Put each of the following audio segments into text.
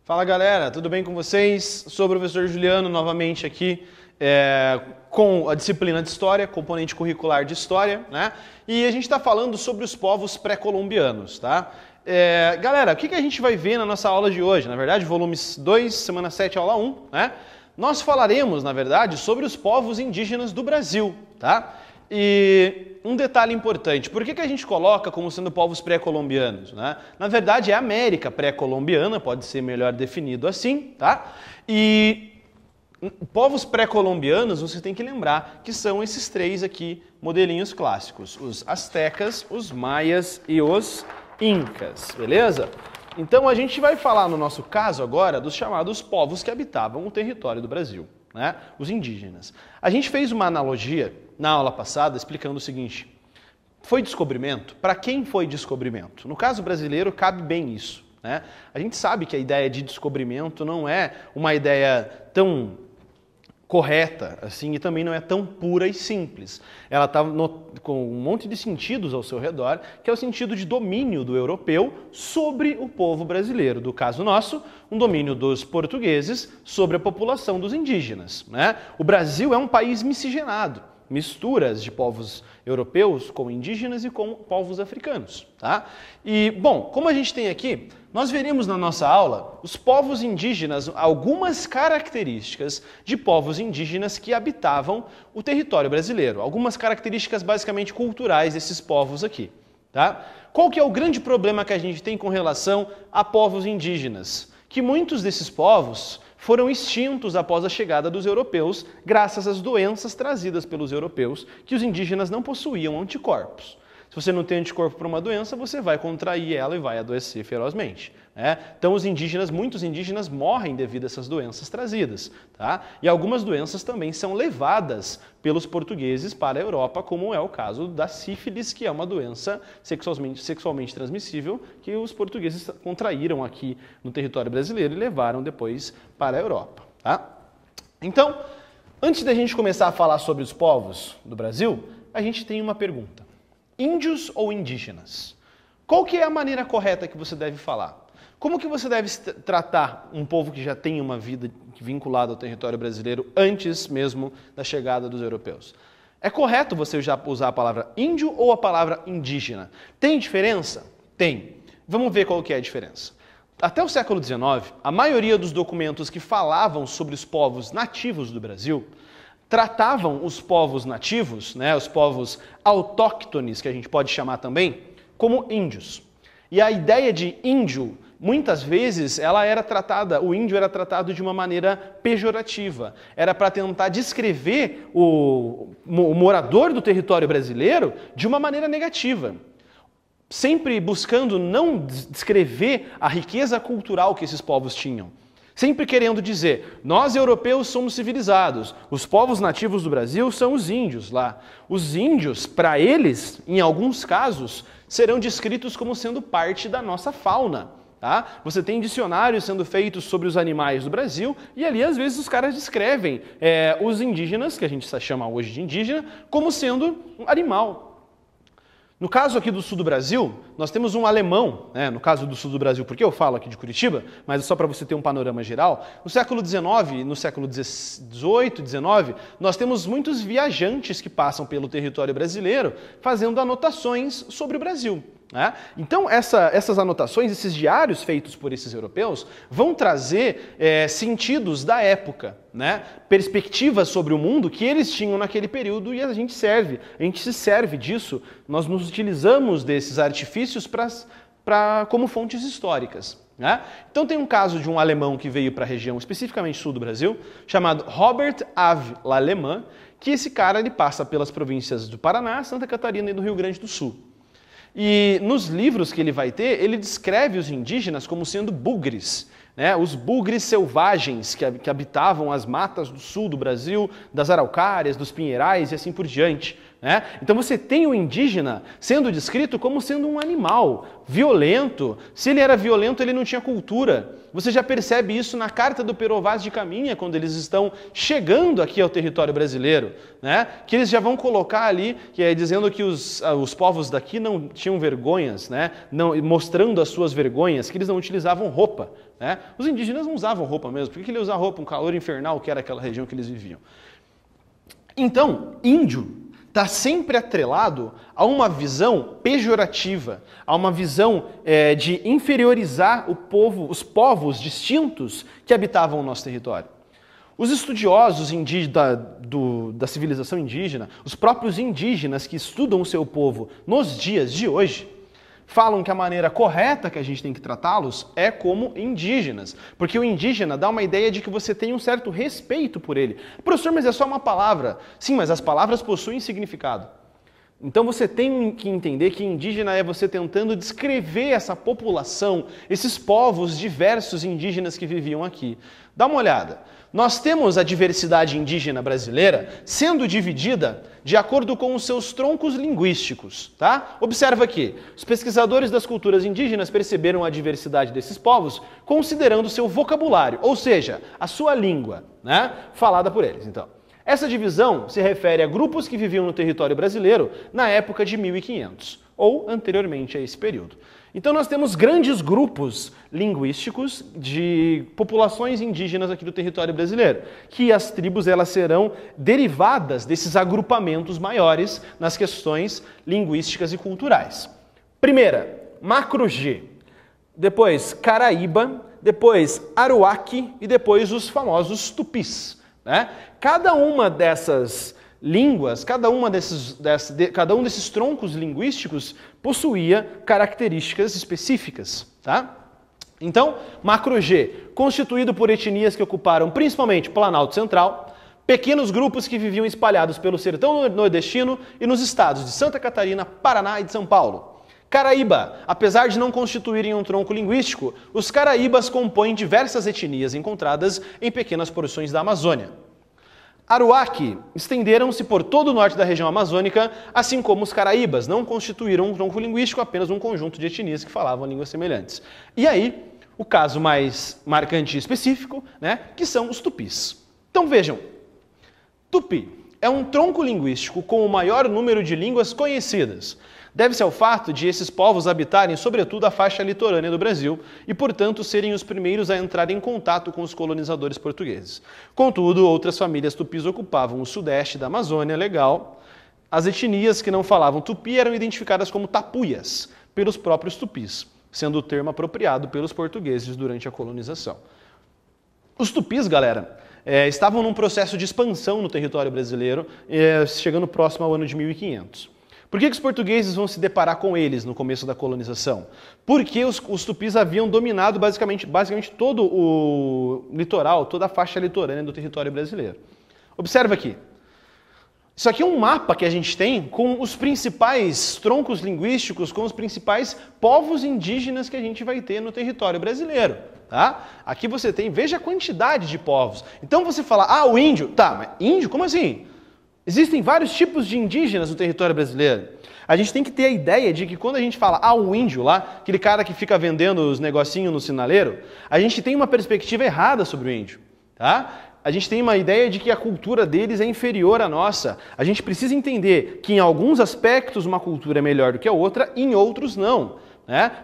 Fala galera, tudo bem com vocês? Sou o professor Juliano novamente aqui com a disciplina de História, componente curricular de História, né? E a gente está falando sobre os povos pré-colombianos, tá? Galera, o que a gente vai ver na nossa aula de hoje? Na verdade, volumes 2, semana 7, aula 1, né? Nós falaremos, na verdade, sobre os povos indígenas do Brasil, tá? E um detalhe importante, por que a gente coloca como sendo povos pré-colombianos, né? Na verdade é a América pré-colombiana, pode ser melhor definido assim, tá? E povos pré-colombianos você tem que lembrar que são esses três aqui modelinhos clássicos, os astecas, os maias e os incas, beleza? Então a gente vai falar no nosso caso agora dos chamados povos que habitavam o território do Brasil, né? Os indígenas. A gente fez uma analogia na aula passada explicando o seguinte: foi descobrimento? Para quem foi descobrimento? No caso brasileiro cabe bem isso, né? A gente sabe que a ideia de descobrimento não é uma ideia tão correta assim e também não é tão pura e simples. Ela está com um monte de sentidos ao seu redor, que é o sentido de domínio do europeu sobre o povo brasileiro. Do caso nosso, um domínio dos portugueses sobre a população dos indígenas, né? O Brasil é um país miscigenado, misturas de povos europeus com indígenas e com povos africanos, tá? E, bom, como a gente tem aqui, nós veremos na nossa aula os povos indígenas, algumas características de povos indígenas que habitavam o território brasileiro, algumas características basicamente culturais desses povos aqui, tá? Qual que é o grande problema que a gente tem com relação a povos indígenas? Que muitos desses povos foram extintos após a chegada dos europeus, graças às doenças trazidas pelos europeus, que os indígenas não possuíam anticorpos. Se você não tem anticorpo para uma doença, você vai contrair ela e vai adoecer ferozmente, né? Então muitos indígenas morrem devido a essas doenças trazidas, tá? E algumas doenças também são levadas pelos portugueses para a Europa, como é o caso da sífilis, que é uma doença sexualmente transmissível que os portugueses contraíram aqui no território brasileiro e levaram depois para a Europa, tá? Então, antes da gente começar a falar sobre os povos do Brasil, a gente tem uma pergunta. Índios ou indígenas? Qual que é a maneira correta que você deve falar? Como que você deve tratar um povo que já tem uma vida vinculada ao território brasileiro antes mesmo da chegada dos europeus? É correto você já usar a palavra índio ou a palavra indígena? Tem diferença? Tem. Vamos ver qual que é a diferença. Até o século XIX, a maioria dos documentos que falavam sobre os povos nativos do Brasil tratavam os povos nativos, né, os povos autóctones, que a gente pode chamar também, como índios. E a ideia de índio, muitas vezes, o índio era tratado de uma maneira pejorativa. Era para tentar descrever o morador do território brasileiro de uma maneira negativa, sempre buscando não descrever a riqueza cultural que esses povos tinham. Sempre querendo dizer, nós europeus somos civilizados, os povos nativos do Brasil são os índios lá. Os índios, para eles, em alguns casos, serão descritos como sendo parte da nossa fauna, tá? Você tem dicionários sendo feitos sobre os animais do Brasil e ali às vezes os caras descrevem os indígenas, que a gente chama hoje de indígena, como sendo um animal. No caso aqui do sul do Brasil, nós temos um alemão, né? No caso do sul do Brasil, porque eu falo aqui de Curitiba, mas só para você ter um panorama geral, no século XIX, no século XVIII, XIX, nós temos muitos viajantes que passam pelo território brasileiro fazendo anotações sobre o Brasil, né? Então essas anotações, esses diários feitos por esses europeus vão trazer sentidos da época, né? Perspectivas sobre o mundo que eles tinham naquele período e a gente se serve disso, nós nos utilizamos desses artifícios como fontes históricas, né? Então tem um caso de um alemão que veio para a região especificamente sul do Brasil, chamado Robert Ave L'Allemand, que esse cara ele passa pelas províncias do Paraná, Santa Catarina e do Rio Grande do Sul. E nos livros que ele vai ter, ele descreve os indígenas como sendo bugres, né? Os bugres selvagens que habitavam as matas do sul do Brasil, das araucárias, dos pinheirais e assim por diante, né? Então você tem o indígena sendo descrito como sendo um animal violento. Se ele era violento, ele não tinha cultura. Você já percebe isso na carta do Pero Vaz de Caminha, quando eles estão chegando aqui ao território brasileiro, né? Que eles já vão colocar ali, que é dizendo que os povos daqui não tinham vergonhas, né? Não, mostrando as suas vergonhas, que eles não utilizavam roupa, né? Os indígenas não usavam roupa mesmo. Por que ele ia usar roupa? Um calor infernal que era aquela região que eles viviam. Então, índio está sempre atrelado a uma visão pejorativa, a uma visão de inferiorizar os povos distintos que habitavam o nosso território. Os estudiosos da civilização indígena, os próprios indígenas que estudam o seu povo nos dias de hoje, falam que a maneira correta que a gente tem que tratá-los é como indígenas, porque o indígena dá uma ideia de que você tem um certo respeito por ele. Professor, mas é só uma palavra. Sim, mas as palavras possuem significado. Então você tem que entender que indígena é você tentando descrever essa população, esses povos diversos indígenas que viviam aqui. Dá uma olhada. Nós temos a diversidade indígena brasileira sendo dividida de acordo com os seus troncos linguísticos, tá? Observa aqui, os pesquisadores das culturas indígenas perceberam a diversidade desses povos considerando o seu vocabulário, ou seja, a sua língua, né? Falada por eles, então. Essa divisão se refere a grupos que viviam no território brasileiro na época de 1500, ou anteriormente a esse período. Então nós temos grandes grupos linguísticos de populações indígenas aqui do território brasileiro, que as tribos elas serão derivadas desses agrupamentos maiores nas questões linguísticas e culturais. Primeira, Macro-G, depois Caraíba, depois Aruaque e depois os famosos Tupis, né? Cada uma dessas línguas, cada um desses troncos linguísticos possuía características específicas, tá? Então, Macro-G, constituído por etnias que ocuparam principalmente o Planalto Central, pequenos grupos que viviam espalhados pelo sertão nordestino e nos estados de Santa Catarina, Paraná e de São Paulo. Caraíba, apesar de não constituírem um tronco linguístico, os caraíbas compõem diversas etnias encontradas em pequenas porções da Amazônia. Aruaque estenderam-se por todo o norte da região amazônica, assim como os caraíbas, não constituíram um tronco linguístico, apenas um conjunto de etnias que falavam línguas semelhantes. E aí, o caso mais marcante e específico, né, que são os tupis. Então vejam, tupi é um tronco linguístico com o maior número de línguas conhecidas. Deve-se ao fato de esses povos habitarem, sobretudo, a faixa litorânea do Brasil e, portanto, serem os primeiros a entrar em contato com os colonizadores portugueses. Contudo, outras famílias tupis ocupavam o sudeste da Amazônia, legal. As etnias que não falavam tupi eram identificadas como tapuias pelos próprios tupis, sendo o termo apropriado pelos portugueses durante a colonização. Os tupis, galera, estavam num processo de expansão no território brasileiro, chegando próximo ao ano de 1500. Por que os portugueses vão se deparar com eles no começo da colonização? Porque os tupis haviam dominado basicamente todo o litoral, toda a faixa litorânea do território brasileiro. Observa aqui. Isso aqui é um mapa que a gente tem com os principais troncos linguísticos, com os principais povos indígenas que a gente vai ter no território brasileiro. Tá? Aqui você tem, veja a quantidade de povos. Então você fala, o índio. Tá, mas índio? Como assim? Existem vários tipos de indígenas no território brasileiro. A gente tem que ter a ideia de que quando a gente fala, o índio lá, aquele cara que fica vendendo os negocinhos no sinaleiro, a gente tem uma perspectiva errada sobre o índio, tá? A gente tem uma ideia de que a cultura deles é inferior à nossa. A gente precisa entender que em alguns aspectos uma cultura é melhor do que a outra, em outros não.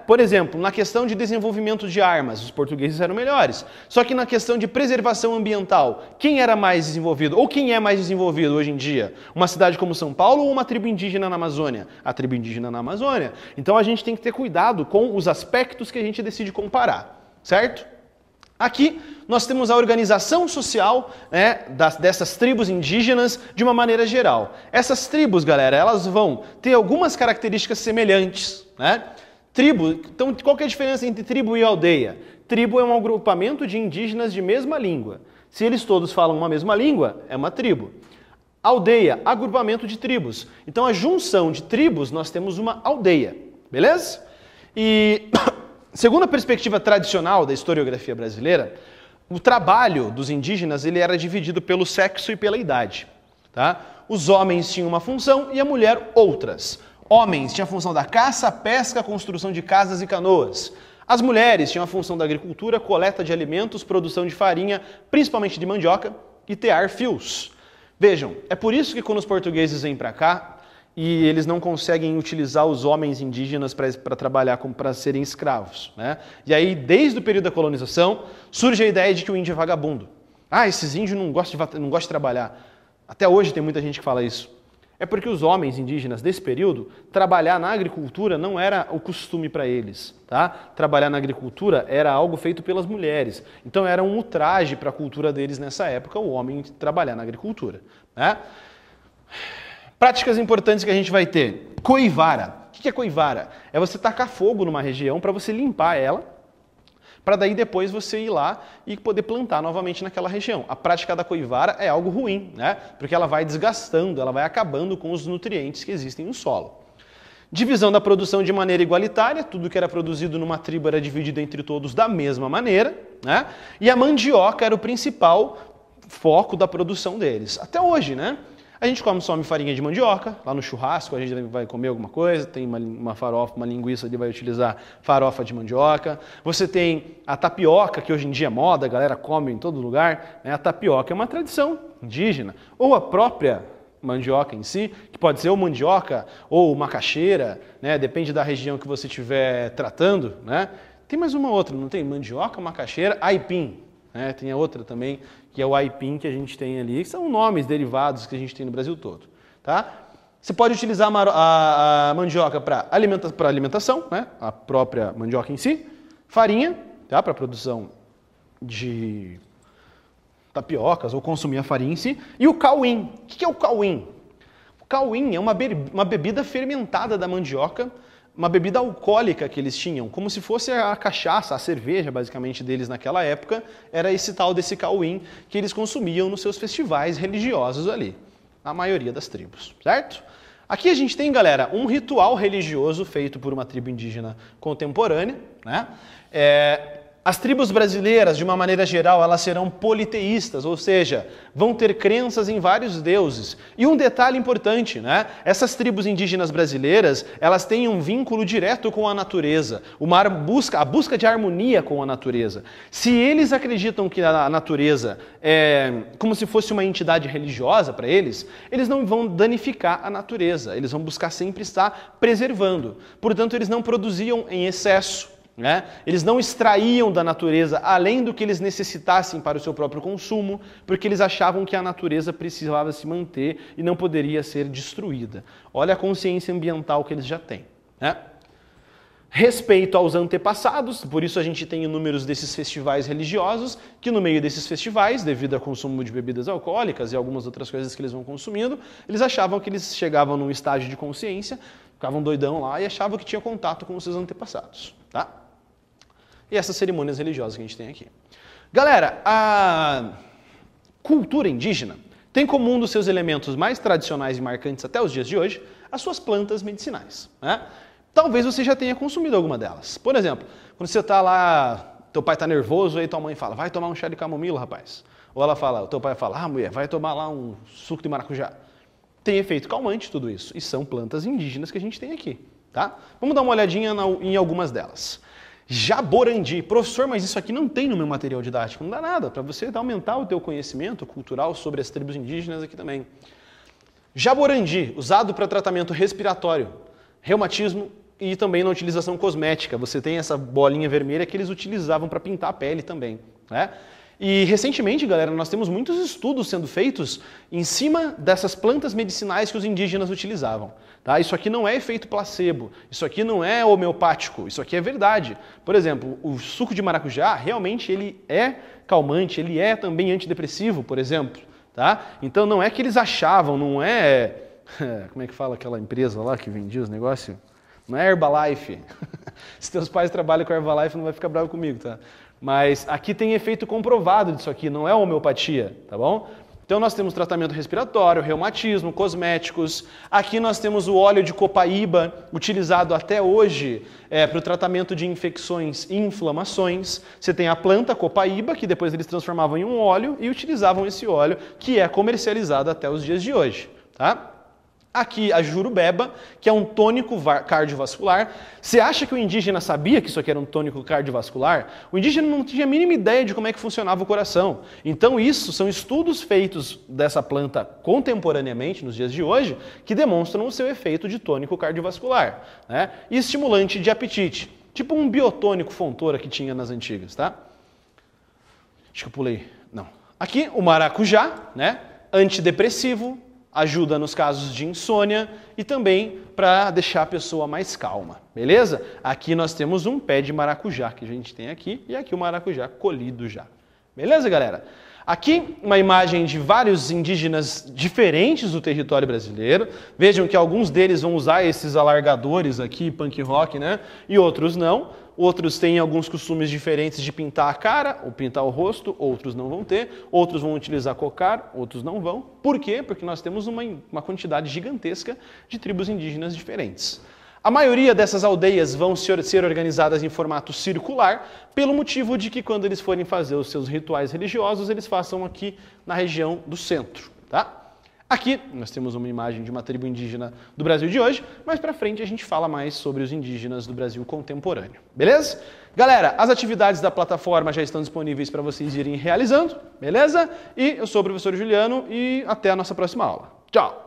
Por exemplo, na questão de desenvolvimento de armas, os portugueses eram melhores. Só que na questão de preservação ambiental, quem era mais desenvolvido? Ou quem é mais desenvolvido hoje em dia? Uma cidade como São Paulo ou uma tribo indígena na Amazônia? A tribo indígena na Amazônia. Então a gente tem que ter cuidado com os aspectos que a gente decide comparar, certo? Aqui nós temos a organização social, dessas tribos indígenas de uma maneira geral. Essas tribos, galera, elas vão ter algumas características semelhantes, né? Tribo, então qual que é a diferença entre tribo e aldeia? Tribo é um agrupamento de indígenas de mesma língua. Se eles todos falam uma mesma língua, é uma tribo. Aldeia, agrupamento de tribos. Então a junção de tribos, nós temos uma aldeia, beleza? E segundo a perspectiva tradicional da historiografia brasileira, o trabalho dos indígenas ele era dividido pelo sexo e pela idade. Tá? Os homens tinham uma função e a mulher outras. Homens tinham a função da caça, pesca, construção de casas e canoas. As mulheres tinham a função da agricultura, coleta de alimentos, produção de farinha, principalmente de mandioca, e tear fios. Vejam, é por isso que quando os portugueses vêm para cá e eles não conseguem utilizar os homens indígenas para trabalhar, para serem escravos, né? E aí, desde o período da colonização, surge a ideia de que o índio é vagabundo. Ah, esses índios não gostam de trabalhar. Até hoje tem muita gente que fala isso. É porque os homens indígenas desse período, trabalhar na agricultura não era o costume para eles, tá? Trabalhar na agricultura era algo feito pelas mulheres. Então era um ultraje para a cultura deles nessa época, o homem trabalhar na agricultura, né? Práticas importantes que a gente vai ter. Coivara. O que é coivara? É você tacar fogo numa região para você limpar ela, para daí depois você ir lá e poder plantar novamente naquela região. A prática da coivara é algo ruim, né? Porque ela vai desgastando, ela vai acabando com os nutrientes que existem no solo. Divisão da produção de maneira igualitária, tudo que era produzido numa tribo era dividido entre todos da mesma maneira, né? E a mandioca era o principal foco da produção deles. Até hoje, né? A gente come farinha de mandioca, lá no churrasco a gente vai comer alguma coisa, tem uma farofa, uma linguiça ali, vai utilizar farofa de mandioca. Você tem a tapioca, que hoje em dia é moda, a galera come em todo lugar, né? A tapioca é uma tradição indígena, ou a própria mandioca em si, que pode ser ou mandioca ou macaxeira, né? Depende da região que você estiver tratando, né? Tem mais uma outra, não tem? Mandioca, macaxeira, aipim. Tem a outra também, que é o aipim que a gente tem ali, que são nomes derivados que a gente tem no Brasil todo. Tá? Você pode utilizar a mandioca para alimentação, né? A própria mandioca em si, farinha, tá? Para produção de tapiocas ou consumir a farinha em si, e o cauim. O que é o cauim? O cauim é uma bebida fermentada da mandioca, uma bebida alcoólica que eles tinham, como se fosse a cachaça, a cerveja, basicamente, deles naquela época, era esse tal desse cauim que eles consumiam nos seus festivais religiosos ali, a maioria das tribos, certo? Aqui a gente tem, galera, um ritual religioso feito por uma tribo indígena contemporânea, né? As tribos brasileiras, de uma maneira geral, elas serão politeístas, ou seja, vão ter crenças em vários deuses. E um detalhe importante, né? Essas tribos indígenas brasileiras, elas têm um vínculo direto com a natureza, a busca de harmonia com a natureza. Se eles acreditam que a natureza é como se fosse uma entidade religiosa para eles, eles não vão danificar a natureza, eles vão buscar sempre estar preservando. Portanto, eles não produziam em excesso. Né? Eles não extraíam da natureza além do que eles necessitassem para o seu próprio consumo, porque eles achavam que a natureza precisava se manter e não poderia ser destruída. Olha a consciência ambiental que eles já têm. Né? Respeito aos antepassados, por isso a gente tem inúmeros desses festivais religiosos, que no meio desses festivais, devido ao consumo de bebidas alcoólicas e algumas outras coisas que eles vão consumindo, eles achavam que eles chegavam num estágio de consciência, ficavam doidão lá e achavam que tinha contato com os seus antepassados. Tá? E essas cerimônias religiosas que a gente tem aqui. Galera, a cultura indígena tem como um dos seus elementos mais tradicionais e marcantes até os dias de hoje as suas plantas medicinais. Né? Talvez você já tenha consumido alguma delas. Por exemplo, quando você está lá, teu pai está nervoso, aí tua mãe fala, vai tomar um chá de camomila, rapaz. Ou o teu pai fala, mulher, vai tomar lá um suco de maracujá. Tem efeito calmante tudo isso. E são plantas indígenas que a gente tem aqui. Tá? Vamos dar uma olhadinha em algumas delas. Jaborandi. Professor, mas isso aqui não tem no meu material didático. Não dá nada, para você aumentar o teu conhecimento cultural sobre as tribos indígenas aqui também. Jaborandi, usado para tratamento respiratório, reumatismo e também na utilização cosmética. Você tem essa bolinha vermelha que eles utilizavam para pintar a pele também. Né? E recentemente, galera, nós temos muitos estudos sendo feitos em cima dessas plantas medicinais que os indígenas utilizavam. Tá? Isso aqui não é efeito placebo, isso aqui não é homeopático, isso aqui é verdade. Por exemplo, o suco de maracujá, realmente ele é calmante, ele é também antidepressivo, por exemplo. Tá? Então não é que eles achavam, não é... Como é que fala aquela empresa lá que vendia os negócios? Não é Herbalife. Se teus pais trabalham com Herbalife, não vai ficar bravo comigo, tá? Mas aqui tem efeito comprovado disso aqui, não é homeopatia, tá bom? Então nós temos tratamento respiratório, reumatismo, cosméticos. Aqui nós temos o óleo de copaíba, utilizado até hoje para o tratamento de infecções e inflamações. Você tem a planta copaíba, que depois eles transformavam em um óleo e utilizavam esse óleo, que é comercializado até os dias de hoje. tá? Aqui a jurubeba, que é um tônico cardiovascular. Você acha que o indígena sabia que isso aqui era um tônico cardiovascular? O indígena não tinha a mínima ideia de como é que funcionava o coração. Então isso são estudos feitos dessa planta contemporaneamente, nos dias de hoje, que demonstram o seu efeito de tônico cardiovascular, né? E estimulante de apetite, tipo um biotônico fontora que tinha nas antigas, tá? Acho que eu pulei. Não. Aqui o maracujá, né? Antidepressivo, ajuda nos casos de insônia e também para deixar a pessoa mais calma, beleza? Aqui nós temos um pé de maracujá que a gente tem aqui e aqui o maracujá colhido já. Beleza, galera? Aqui uma imagem de vários indígenas diferentes do território brasileiro. Vejam que alguns deles vão usar esses alargadores aqui, punk rock, né? E outros não. Outros têm alguns costumes diferentes de pintar a cara ou pintar o rosto, outros não vão ter. Outros vão utilizar cocar, outros não vão. Por quê? Porque nós temos uma quantidade gigantesca de tribos indígenas diferentes. A maioria dessas aldeias vão ser organizadas em formato circular, pelo motivo de que quando eles forem fazer os seus rituais religiosos, eles façam aqui na região do centro, tá? Aqui nós temos uma imagem de uma tribo indígena do Brasil de hoje, mas para frente a gente fala mais sobre os indígenas do Brasil contemporâneo, beleza? Galera, as atividades da plataforma já estão disponíveis para vocês irem realizando, beleza? E eu sou o professor Juliano e até a nossa próxima aula. Tchau!